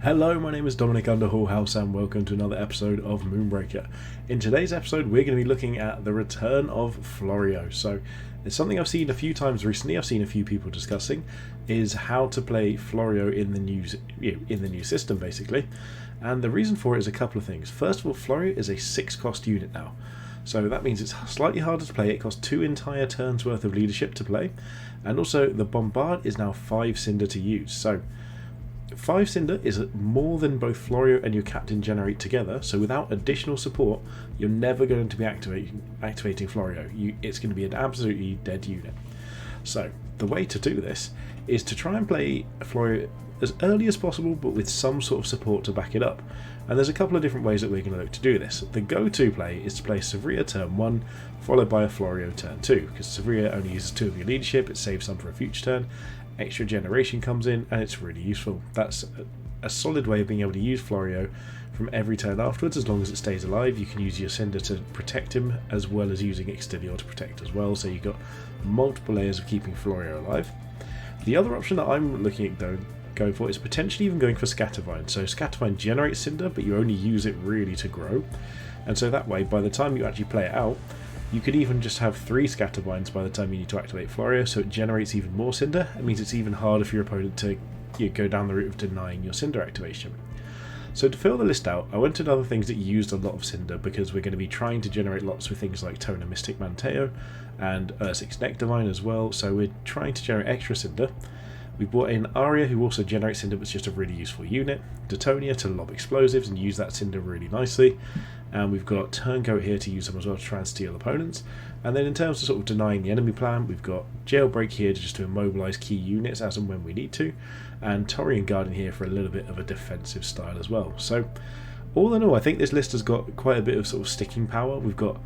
Hello, my name is Dominic Underhallhouse and welcome to another episode of Moonbreaker. In today's episode we're going to be looking at the return of Florio. So it's something I've seen a few times recently, I've seen a few people discussing, is how to play Florio in the new system basically. And the reason for it is a couple of things. First of all, Florio is a 6 cost unit now. So that means it's slightly harder to play, it costs 2 entire turns worth of leadership to play. And also the Bombard is now 5 Cinder to use. So 5 Cinder is more than both Florio and your captain generate together, so without additional support you're never going to be activating Florio. It's going to be an absolutely dead unit. So the way to do this is to try and play Florio as early as possible but with some sort of support to back it up. And there's a couple of different ways that we're going to look to do this. The go-to play is to play Savria turn 1 followed by a Florio turn 2, because Savria only uses 2 of your leadership, it saves some for a future turn. Extra generation comes in and it's really useful. That's a solid way of being able to use Florio from every turn afterwards. As long as it stays alive, you can use your Cinder to protect him as well as using Extilior to protect as well, so you've got multiple layers of keeping Florio alive. The other option that I'm looking at going for is potentially even going for Scattervine. So Scattervine generates Cinder but you only use it really to grow, and so that way by the time you actually play it out you could even just have 3 Scattervines by the time you need to activate Florio, so it generates even more Cinder. It means it's even harder for your opponent to go down the route of denying your Cinder activation. So to fill the list out, I went to other things that used a lot of Cinder, because we're going to be trying to generate lots with things like Tona Mystic Manteo and Ursix Nectarvine as well, so we're trying to generate extra Cinder. We brought in Aria, who also generates Cinder but it's just a really useful unit. Detonia to lob explosives and use that Cinder really nicely. And we've got Turncoat here to use them as well to try and steal opponents. And then in terms of sort of denying the enemy plan, we've got Jailbreak here just to immobilise key units as and when we need to. And Torian Guardian here for a little bit of a defensive style as well. So all in all, I think this list has got quite a bit of sort of sticking power. We've got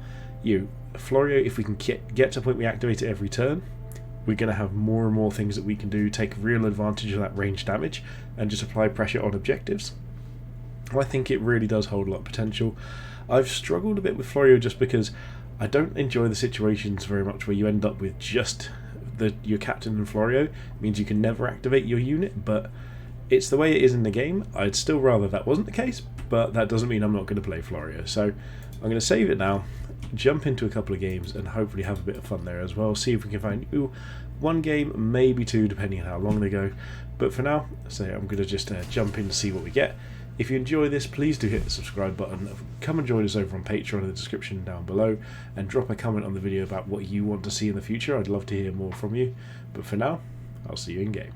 Florio, if we can get to the point we activate it every turn, we're going to have more and more things that we can do, take real advantage of that range damage and just apply pressure on objectives. I think it really does hold a lot of potential. I've struggled a bit with Florio just because I don't enjoy the situations very much where you end up with just your captain and Florio. It means you can never activate your unit, but it's the way it is in the game. I'd still rather that wasn't the case, but that doesn't mean I'm not going to play Florio. So I'm going to save it now, jump into a couple of games and hopefully have a bit of fun there as well. See if we can find one game, maybe 2 depending on how long they go. But for now, so I'm going to just jump in to see what we get. If you enjoy this, please do hit the subscribe button. Come and join us over on Patreon in the description down below, and drop a comment on the video about what you want to see in the future. I'd love to hear more from you. But for now, I'll see you in game.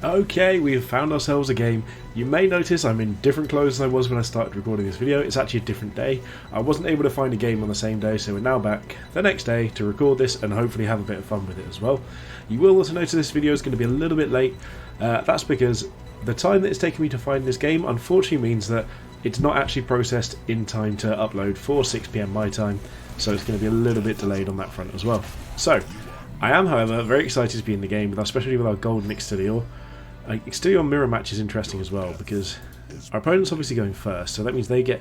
Okay, we have found ourselves a game. You may notice I'm in different clothes than I was when I started recording this video. It's actually a different day. I wasn't able to find a game on the same day, so we're now back the next day to record this and hopefully have a bit of fun with it as well. You will also notice this video is going to be a little bit late. That's because the time that it's taken me to find this game unfortunately means that it's not actually processed in time to upload for 6 PM my time, so it's going to be a little bit delayed on that front as well. So I am, however, very excited to be in the game, especially with our golden Extilior. Extilior mirror match is interesting as well because our opponent's obviously going first, so that means they get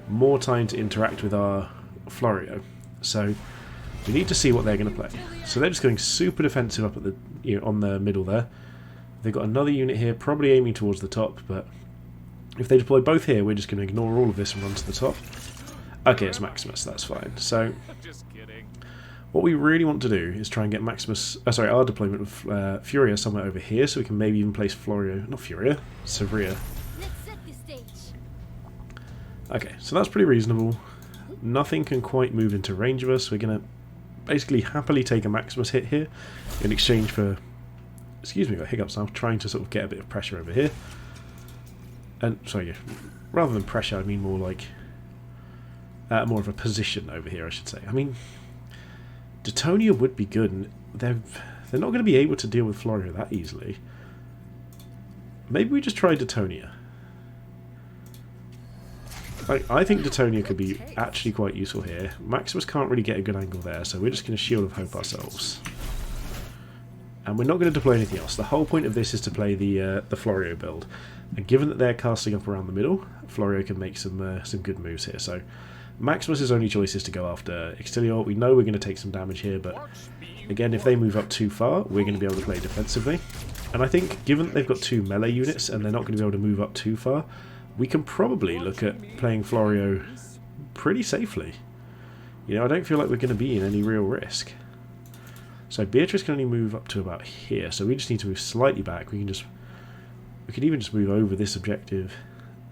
more time to interact with our Florio. So we need to see what they're going to play. So they're just going super defensive up at the on the middle there. They've got another unit here, probably aiming towards the top, but if they deploy both here, we're just going to ignore all of this and run to the top. Okay, it's Maximus, that's fine. So what we really want to do is try and get our deployment of Furia somewhere over here, so we can maybe even place Savria. Okay, so that's pretty reasonable. Nothing can quite move into range of us. We're going to basically happily take a Maximus hit here in exchange for... Excuse me, got hiccups. I'm trying to sort of get a bit of pressure over here. And, sorry, rather than pressure, I mean more like... more of a position over here, I should say. I mean... Detonia would be good, and they're not going to be able to deal with Florio that easily. Maybe we just try Detonia. I think Detonia could be actually quite useful here. Maximus can't really get a good angle there, so we're just going to Shield of Hope ourselves. And we're not going to deploy anything else. The whole point of this is to play the Florio build. And given that they're casting up around the middle, Florio can make some good moves here. So Maximus's only choice is to go after Extilior. We know we're going to take some damage here, but again, if they move up too far, we're going to be able to play defensively. And I think, given that they've got 2 melee units and they're not going to be able to move up too far, we can probably look at playing Florio pretty safely. You know, I don't feel like we're going to be in any real risk. So Beatrice can only move up to about here, so we just need to move slightly back. We can even just move over this objective.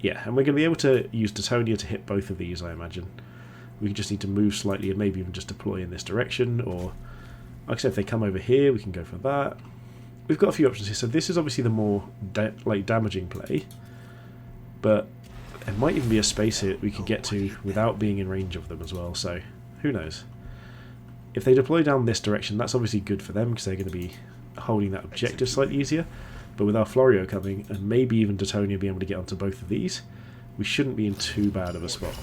Yeah, and we're going to be able to use Detonia to hit both of these, I imagine. We just need to move slightly and maybe even just deploy in this direction, or like I said, if they come over here, we can go for that. We've got a few options here, so this is obviously the more damaging play, but there might even be a space here we could get to without being in range of them as well, so who knows. If they deploy down this direction, that's obviously good for them because they're going to be holding that objective slightly easier, but with our Florio coming, and maybe even Detonia being able to get onto both of these, we shouldn't be in too bad of a spot.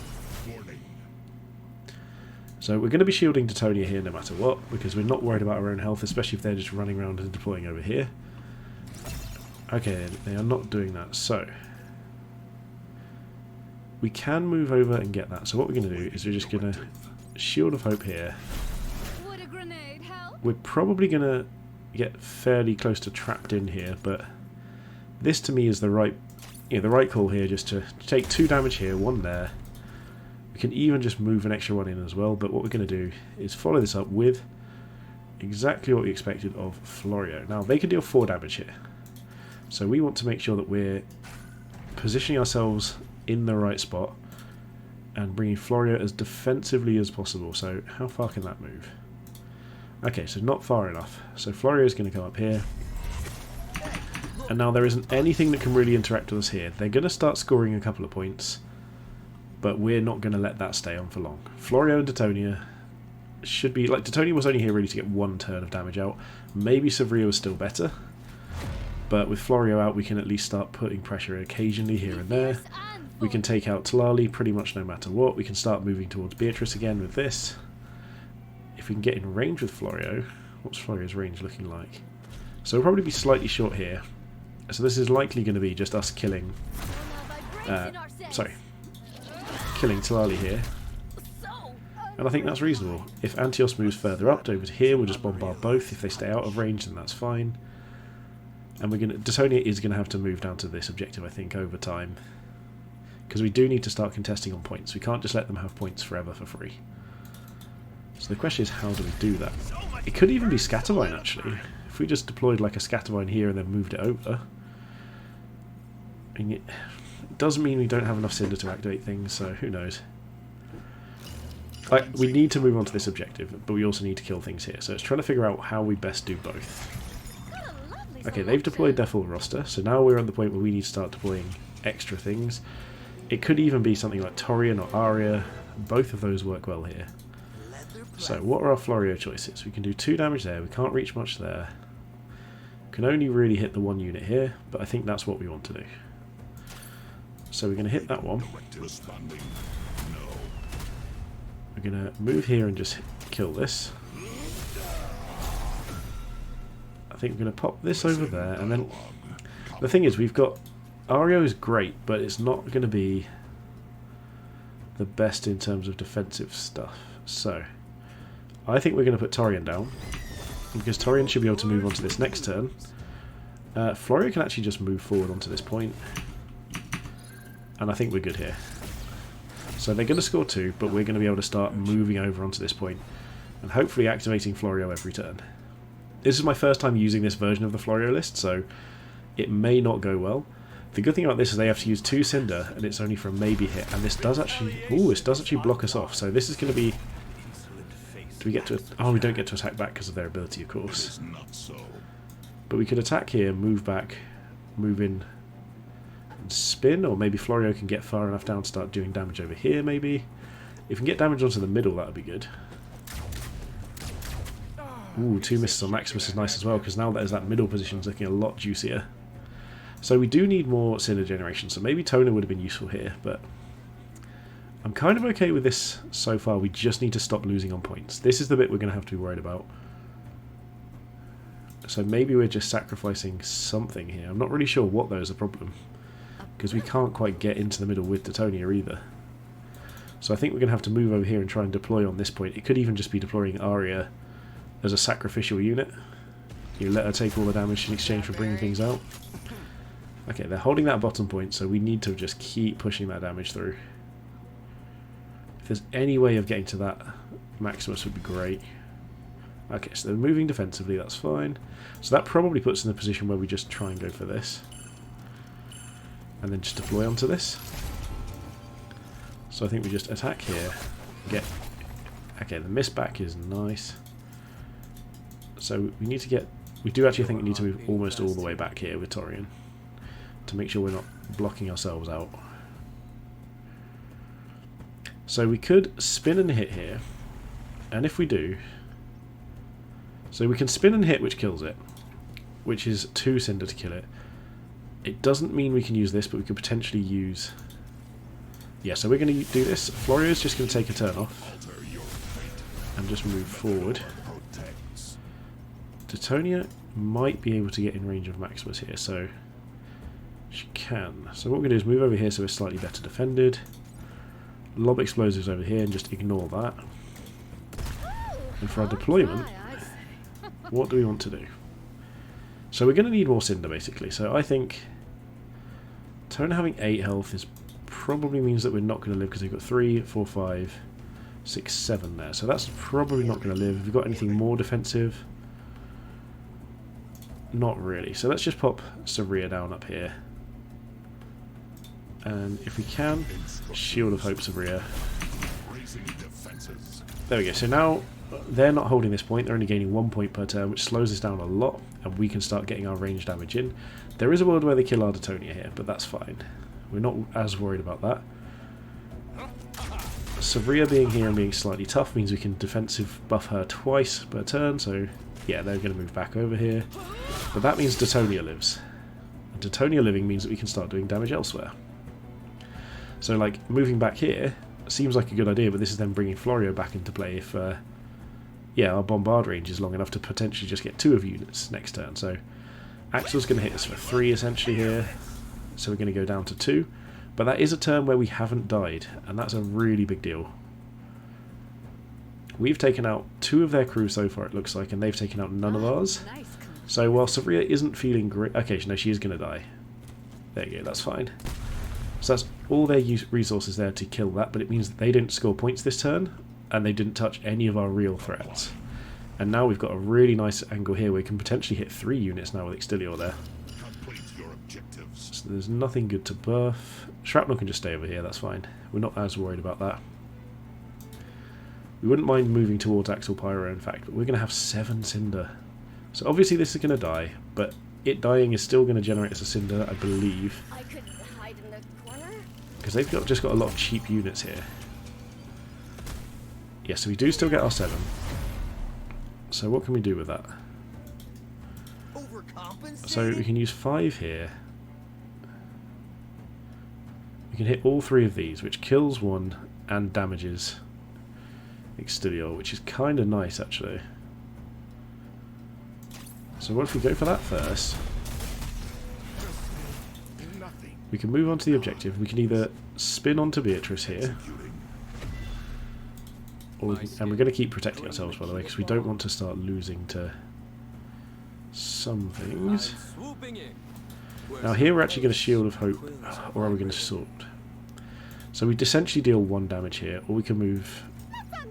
So we're going to be shielding Detonia here no matter what, because we're not worried about our own health, especially if they're just running around and deploying over here. Okay, they are not doing that, so we can move over and get that. So what we're going to do is we're just going to Shield of Hope here. Would a grenade help? We're probably going to get fairly close to trapped in here, but this to me is the right call here, just to take 2 damage here, 1 there. We can even just move an extra 1 in as well, but what we're going to do is follow this up with exactly what we expected of Florio. Now, they can deal 4 damage here, so we want to make sure that we're positioning ourselves in the right spot and bringing Florio as defensively as possible. So how far can that move? Okay, so not far enough. So Florio is going to come up here, and now there isn't anything that can really interact with us here. They're going to start scoring a couple of points, but we're not going to let that stay on for long. Florio and Detonia should be... like, Detonia was only here really to get 1 turn of damage out. Maybe Savria was still better, but with Florio out we can at least start putting pressure occasionally here and there. We can take out Tlali pretty much no matter what. We can start moving towards Beatrice again with this. If we can get in range with Florio... what's Florio's range looking like? So we'll probably be slightly short here. So this is likely going to be just us killing... killing Tlali here. And I think that's reasonable. If Antios moves further up over to here, we'll just bombard both. If they stay out of range, then that's fine. And we're going to... Detonia is going to have to move down to this objective, I think, over time. Because we do need to start contesting on points. We can't just let them have points forever for free. So the question is, how do we do that? It could even be Scattervine, actually. If we just deployed like a Scattervine here and then moved it over. I mean, it doesn't mean we don't have enough Cinder to activate things, so who knows. We need to move on to this objective, but we also need to kill things here. So it's trying to figure out how we best do both. Okay, they've deployed their full roster, so now we're at the point where we need to start deploying extra things. It could even be something like Torian or Aria. Both of those work well here. So what are our Florio choices? We can do 2 damage there. We can't reach much there. Can only really hit the 1 unit here, but I think that's what we want to do. So we're going to hit that one. We're going to move here and just kill this. I think we're going to pop this over there, and then the thing is, we've got Aria is great, but it's not going to be the best in terms of defensive stuff. So I think we're going to put Torian down, because Torian should be able to move on to this next turn. Florio can actually just move forward onto this point, and I think we're good here. So they're going to score 2, but we're going to be able to start moving over onto this point and hopefully activating Florio every turn. This is my first time using this version of the Florio list, so it may not go well. The good thing about this is they have to use 2 Cinder, and it's only for a maybe hit, and this does actually... ooh, this does actually block us off, so this is going to be... do we get to... oh, we don't get to attack back because of their ability, of course. But we could attack here, move back, move in, and spin, or maybe Florio can get far enough down to start doing damage over here, maybe. If we can get damage onto the middle, that would be good. Ooh, 2 misses on Maximus is nice as well, because now that that middle position is looking a lot juicier. So we do need more Cinder generation, so maybe Tona would have been useful here, but I'm kind of okay with this so far. We just need to stop losing on points. This is the bit we're going to have to be worried about. So maybe we're just sacrificing something here. I'm not really sure what though is the problem, because we can't quite get into the middle with Detonia either. So I think we're going to have to move over here and try and deploy on this point. It could even just be deploying Aria as a sacrificial unit. You let her take all the damage in exchange for bringing things out. Okay, they're holding that bottom point, so we need to just keep pushing that damage through. If there's any way of getting to that Maximus would be great. Okay, so they're moving defensively, that's fine. So that probably puts us in a position where we just try and go for this. And then just deploy onto this. So I think we just attack here. Get... Okay, the miss back is nice. So we need to get... We do actually think we need to move almost all the way back here with Torian. To make sure we're not blocking ourselves out. So we could spin and hit here. And if we do... So we can spin and hit, which kills it. Which is 2 Cinder to kill it. It doesn't mean we can use this, but we could potentially use... Yeah, so we're going to do this. Florio's just going to take a turn off. And just move forward. Detonia might be able to get in range of Maximus here, so... She can. So what we're going to do is move over here so we're slightly better defended. Lob explosives over here and just ignore that. And for our deployment, what do we want to do? So we're going to need more Cinder basically. So I think Tona having 8 health is probably means that we're not going to live because they've got 3, 4, 5, 6, 7 there. So that's probably not going to live. Have we got anything more defensive? Not really. So let's just pop Savria down up here. And if we can, Shield of Hope Savria. There we go. So now they're not holding this point. They're only gaining 1 point per turn, which slows us down a lot. And we can start getting our range damage in. There is a world where they kill our Detonia here, but that's fine. We're not as worried about that. Savria being here and being slightly tough means we can defensive buff her twice per turn. So yeah, they're going to move back over here. But that means Detonia lives. And Detonia living means that we can start doing damage elsewhere. So like moving back here seems like a good idea, but this is then bringing Florio back into play if yeah, our bombard range is long enough to potentially just get 2 of units next turn. So Axel's going to hit us for 3 essentially here, so we're going to go down to 2, but that is a turn where we haven't died, and that's a really big deal. We've taken out 2 of their crew so far, it looks like, and they've taken out none of ours. So while Savria isn't feeling great... Okay, no, she is going to die. There you go, that's fine. So that's all their resources there to kill that, but it means that they didn't score points this turn, and they didn't touch any of our real threats. And now we've got a really nice angle here where we can potentially hit 3 units now with Extilior there. So there's nothing good to buff. Shrapnel can just stay over here, that's fine. We're not as worried about that. We wouldn't mind moving towards Axel Pyro, in fact, but we're going to have 7 Cinder. So obviously this is going to die, but it dying is still going to generate us a Cinder, I believe. Because they've just got a lot of cheap units here. Yeah, so we do still get our 7. So what can we do with that? So we can use 5 here. We can hit all 3 of these, which kills 1 and damages Extilior, which is kind of nice actually. So what if we go for that first? We can move on to the objective. We can either spin onto Beatrice here, or and we're going to keep protecting ourselves, by the way, because we don't want to start losing to some things. Now here we're actually going to Shield of Hope, or are we going to Sword? So we essentially deal 1 damage here, or we can move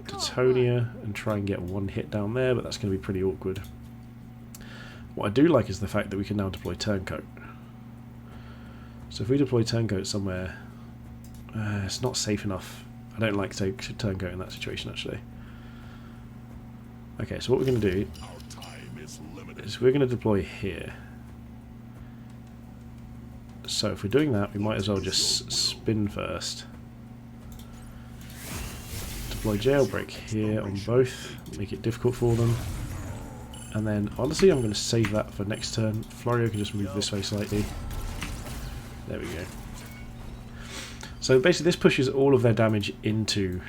to Detonia and try and get 1 hit down there, but that's going to be pretty awkward. What I do like is the fact that we can now deploy Turncoat. So if we deploy Turncoat somewhere, it's not safe enough. I don't like Turncoat in that situation actually. Okay, so what we're going to do is we're going to deploy here. So if we're doing that, we might as well just spin first. Deploy Jailbreak here on both, make it difficult for them. And then honestly I'm going to save that for next turn. Florio can just move this way slightly. There we go. So basically this pushes all of their damage into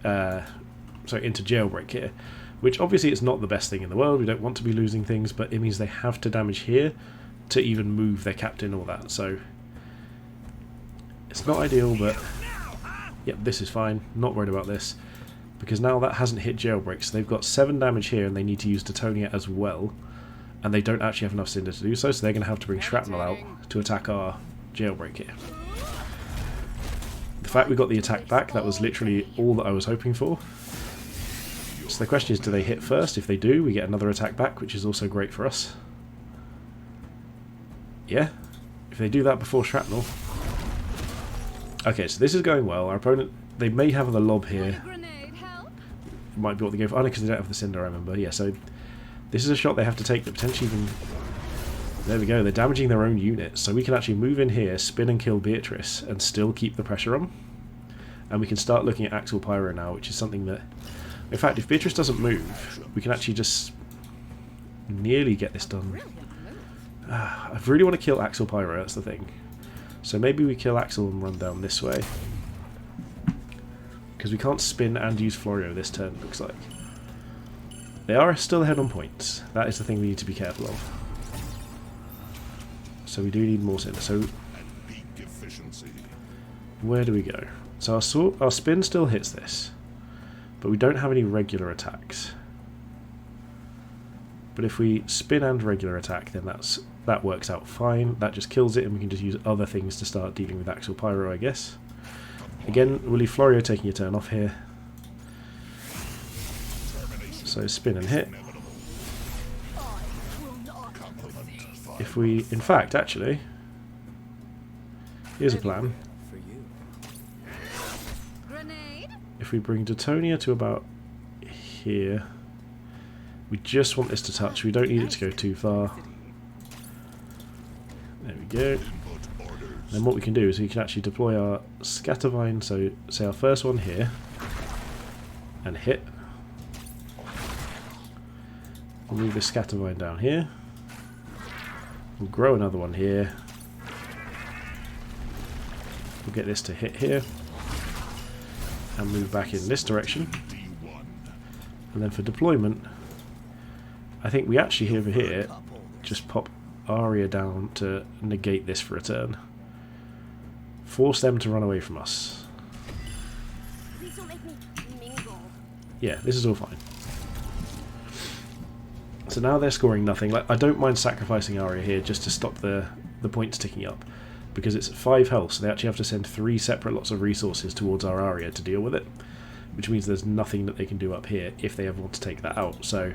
into Jailbreak here, which obviously is not the best thing in the world. We don't want to be losing things, but it means they have to damage here to even move their captain, all that. So it's not ideal, but yep, this is fine. Not worried about this, because now that hasn't hit Jailbreak, so they've got 7 damage here and they need to use Detonia as well. and they don't actually have enough cinder to do so, so they're going to have to bring shrapnel out to attack our jailbreak here. The fact we got the attack back, that was literally all that I was hoping for. So the question is, do they hit first? If they do, we get another attack back, which is also great for us. Yeah, if they do that before shrapnel. Okay, so this is going well. Our opponent, they may have the lob here. Might be what they go for. Oh no, because they don't have the cinder, I remember. Yeah, so this is a shot they have to take that potentially even... There we go, they're damaging their own units. So we can actually move in here, spin and kill Beatrice, and still keep the pressure on. And we can start looking at Axel Pyro now, which is something that... In fact, if Beatrice doesn't move, we can actually just nearly get this done. I really want to kill Axel Pyro, that's the thing. So maybe we kill Axel and run down this way. Because we can't spin and use Florio this turn, looks like. They are still ahead on points. That is the thing we need to be careful of. So we do need more cinder. So where do we go? So our spin still hits this, but we don't have any regular attacks. But if we spin and regular attack, then that works out fine. That just kills it, and we can just use other things to start dealing with Axel Pyro, I guess. Again, we'll leave Florio taking a turn off here. So spin and hit. If we, in fact, actually, here's a plan. If we bring Detonia to about here, we just want this to touch. We don't need it to go too far. There we go. Then what we can do is we can actually deploy our Scattervine, so say our first one here, and hit. We'll move the Scattervine down here. We'll grow another one here. We'll get this to hit here. And move back in this direction. And then for deployment, I think we actually over here just pop Aria down to negate this for a turn. Force them to run away from us. Yeah, this is all fine. So now they're scoring nothing. Like, I don't mind sacrificing Aria here just to stop the points ticking up, because it's 5 health, so they actually have to send 3 separate lots of resources towards our Aria to deal with it, which means there's nothing that they can do up here if they ever want to take that out. So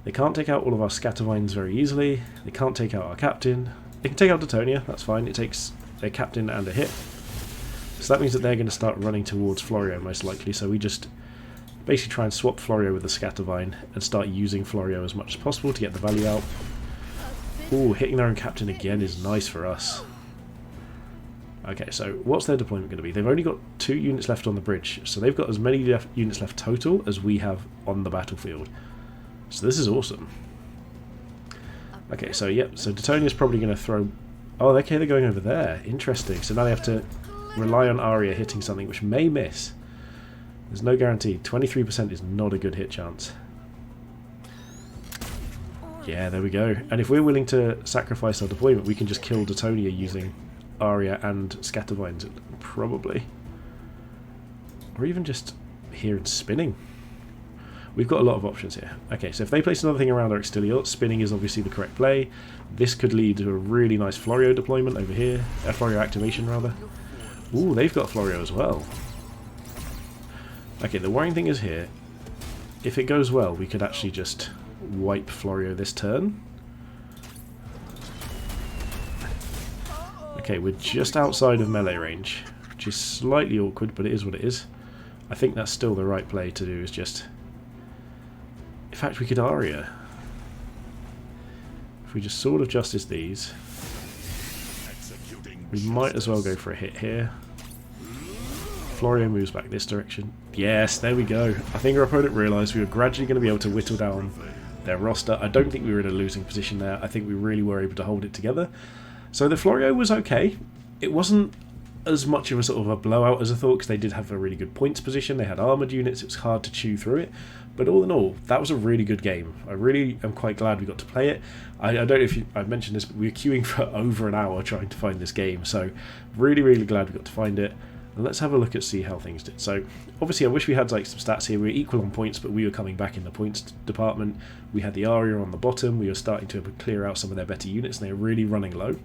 they can't take out all of our Scattervines very easily. They can't take out our captain. They can take out Detonia, that's fine. It takes their captain and a hit. So that means that they're going to start running towards Florio most likely, so we just basically try and swap Florio with the Scattervine and start using Florio as much as possible to get the value out. Ooh, hitting their own captain again is nice for us. Okay, so what's their deployment going to be? They've only got 2 units left on the bridge, so they've got as many units left total as we have on the battlefield. So this is awesome. Okay, so yep, so Detonia's probably going to throw... Oh, okay, they're going over there. Interesting. So now they have to rely on Aria hitting something which may miss. There's no guarantee. 23% is not a good hit chance. Yeah, there we go. And if we're willing to sacrifice our deployment, we can just kill Detonia using Aria and Scattervines, probably. Or even just here and spinning. We've got a lot of options here. Okay, so if they place another thing around our Extilior, spinning is obviously the correct play. This could lead to a really nice Florio deployment over here. Florio activation, rather. Ooh, they've got Florio as well. Okay, the worrying thing is here, if it goes well, we could actually just wipe Florio this turn. Okay, we're just outside of melee range, which is slightly awkward, but it is what it is. I think that's still the right play to do, is just... In fact, we could Aria. If we just sort of justice these, we might as well go for a hit here. Florio moves back this direction. Yes, there we go. I think our opponent realised we were gradually going to be able to whittle down their roster. I don't think we were in a losing position there. I think we really were able to hold it together. So the Florio was okay. It wasn't as much of a sort of a blowout as I thought, because they did have a really good points position. They had armoured units. It was hard to chew through it. But all in all, that was a really good game. I really am quite glad we got to play it. I don't know if I've mentioned this, but we were queuing for over an hour trying to find this game. So really, really glad we got to find it. And let's have a look at see how things did. So obviously I wish we had like some stats here. We were equal on points, but we were coming back in the points department. We had the Aria on the bottom. We were starting to clear out some of their better units, and they were really running low.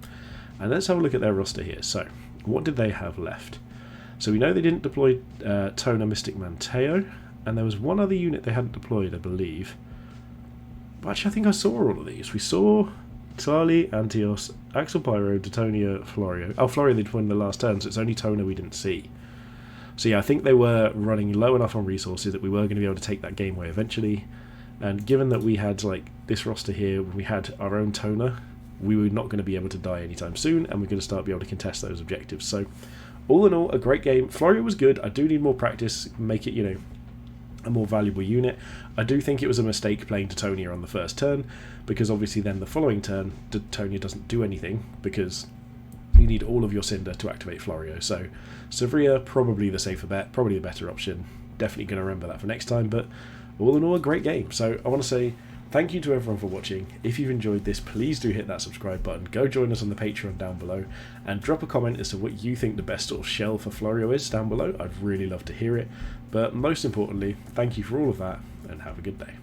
And let's have a look at their roster here. So what did they have left? So we know they didn't deploy Tona, Mystic, Manteo, and there was one other unit they hadn't deployed, I believe. But actually I think I saw all of these. We saw Tali, Antios, Axel Pyro, Detonia, Florio. Oh, Florio they'd won the last turn, so it's only Tona we didn't see. So yeah, I think they were running low enough on resources that we were going to be able to take that game away eventually. And given that we had like this roster here, we had our own Tona, we were not going to be able to die anytime soon, and we're going to start be able to contest those objectives. So all in all, a great game. Florio was good. I do need more practice, make it, you know, a more valuable unit. I do think it was a mistake playing Detonia on the first turn, because obviously then the following turn Detonia doesn't do anything because you need all of your Cinder to activate Florio. So Savria, probably the safer bet, probably the better option. Definitely going to remember that for next time, but all in all a great game. So I want to say thank you to everyone for watching. If you've enjoyed this, please do hit that subscribe button. Go join us on the Patreon down below, and drop a comment as to what you think the best sort of shell for Florio is down below. I'd really love to hear it. But most importantly, thank you for all of that, and have a good day.